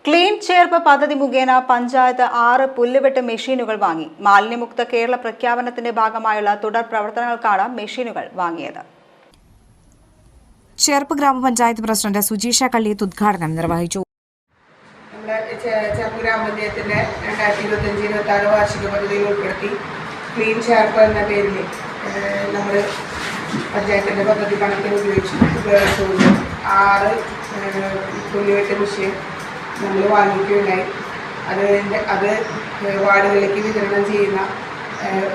Clean Cherpu പദ്ധതി മുഖേന പഞ്ചായത്ത് 6 പുല്ലുവെട്ട് മെഷീനുകൾ വാങ്ങി. മാലിന്യമുക്ത കേരള പ്രഖ്യാപനത്തിന്റെ ഭാഗമായുള്ള തുടർ പ്രവർത്തനങ്ങൾക്കാണ് മെഷീനുകൾ വാങ്ങിയത്. ചേർപ്പ് ഗ്രാമപഞ്ചായത്ത് പ്രസിഡന്റ് സുജീഷ കള്ളിയത്ത് ഉദ്ഘാടനം നിർവഹിച്ചു. ചേർപ്പ് ഗ്രാമപഞ്ചായത്തിന്റെ 2025-26 വാർഷിക പദ്ധതിയിൽ ഉൾപ്പെടുത്തി ക്ലീൻ ചേർപ്പ് എന്ന പേരിൽ നമ്മൾ പഞ്ചായത്തിന്റെ പദ്ധതി കണക്കിന് ഉപയോഗിച്ചുകൊണ്ട് 6 പുല്ലുവെട്ട് മെഷീൻ നമ്മൾ വാങ്ങിക്കുകയുണ്ടായി. അത് വാർഡുകളിലേക്ക് വിതരണം ചെയ്യുന്ന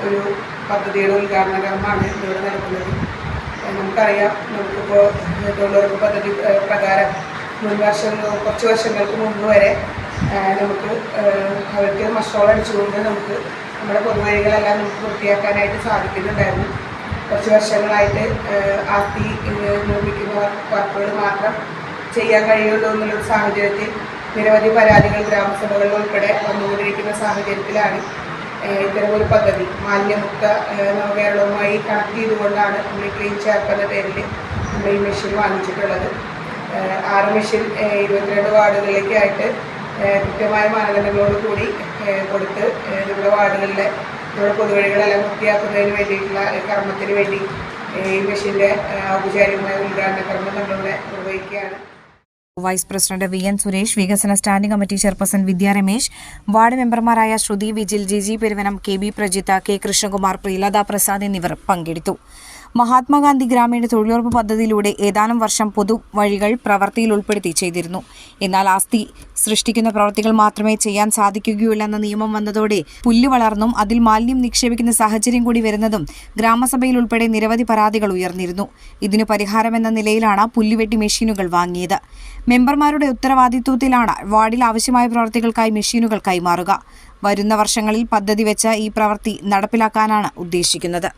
ഒരു പദ്ധതിയുടെ ഉദ്ഘാടന കർമ്മമാണ് ഇവിടെ നടക്കുന്നത്. നമുക്കറിയാം, നമുക്കിപ്പോൾ തൊഴിലുറപ്പ് പദ്ധതി പ്രകാരം കുറച്ച് വർഷങ്ങൾക്ക് മുമ്പ് വരെ നമുക്ക് അവർക്ക് മഷോൾ അടിച്ചുകൊണ്ട് നമുക്ക് നമ്മുടെ പൊതുവഴികളെല്ലാം നമുക്ക് വൃത്തിയാക്കാനായിട്ട് സാധിക്കുന്നുണ്ടായിരുന്നു. കുറച്ച് വർഷങ്ങളായിട്ട് ആസ്തി നിർമ്മിക്കുന്ന വർക്കുകൾ മാത്രം ചെയ്യാൻ കഴിയുള്ളൂ എന്നുള്ളൊരു സാഹചര്യത്തിൽ നിരവധി പരാതികൾ ഗ്രാമസഭകളിൽ ഉൾപ്പെടെ വന്നുകൊണ്ടിരിക്കുന്ന സാഹചര്യത്തിലാണ് ഇത്തരമൊരു പദ്ധതി മാലിന്യമുക്ത നവകേരളവുമായി കണക്ട് ചെയ്തുകൊണ്ടാണ് നമ്മൾ ക്ലീൻ ചേർപ്പ് എന്ന പേരിൽ നമ്മൾ ഈ മെഷീൻ വാങ്ങിച്ചിട്ടുള്ളത്. 6 മെഷീൻ 22 വാർഡുകളിലേക്കായിട്ട് കൃത്യമായ മാനദണ്ഡങ്ങളോട് കൂടി കൊടുത്ത് നമ്മുടെ വാർഡുകളിലെ നമ്മുടെ പൊതുവഴികളെല്ലാം വൃത്തിയാക്കുന്നതിന് വേണ്ടിയിട്ടുള്ള കർമ്മത്തിന് വേണ്ടി ഈ മെഷീൻ്റെ ഔപചാരികമായ ഉദ്ഘാടന കർമ്മം നമ്മളിവിടെ നിർവഹിക്കുകയാണ്. വൈസ് പ്രസിഡന്റ് VN സുരേഷ്, വികസന standing committee chairperson Vidya Ramesh, ward മെമ്പർമാരായ ശ്രുതി വിജിൽ, ജിജി പെരുവനം, KB പ്രജിത, K കൃഷ്ണകുമാർ, പ്രിയലത പ്രസാദ് എന്നിവർ പങ്കെടുത്തു. മഹാത്മാഗാന്ധി ഗ്രാമീണ തൊഴിലുറപ്പ് പദ്ധതിയിലൂടെ ഏതാനും വർഷം പൊതുവഴികൾ പ്രവൃത്തിയിൽ ഉൾപ്പെടുത്തി ചെയ്തിരുന്നു. എന്നാൽ ആസ്തി സൃഷ്ടിക്കുന്ന പ്രവൃത്തികൾ മാത്രമേ ചെയ്യാൻ സാധിക്കുകയുള്ളെന്ന നിയമം വന്നതോടെ പുല്ല് വളർന്നും അതിൽ മാലിന്യം നിക്ഷേപിക്കുന്ന സാഹചര്യം കൂടി വരുന്നതും ഗ്രാമസഭയിൽ ഉൾപ്പെടെ നിരവധി പരാതികൾ ഉയർന്നിരുന്നു. ഇതിനു പരിഹാരമെന്ന നിലയിലാണ് പുല്ലുവെട്ടി മെഷീനുകൾ വാങ്ങിയത്. മെമ്പർമാരുടെ ഉത്തരവാദിത്വത്തിലാണ് വാർഡിൽ ആവശ്യമായ പ്രവൃത്തികൾക്കായി മെഷീനുകൾ കൈമാറുക. വരുന്ന വർഷങ്ങളിൽ പദ്ധതി വെച്ച് ഈ പ്രവൃത്തി നടപ്പിലാക്കാനാണ് ഉദ്ദേശിക്കുന്നത്.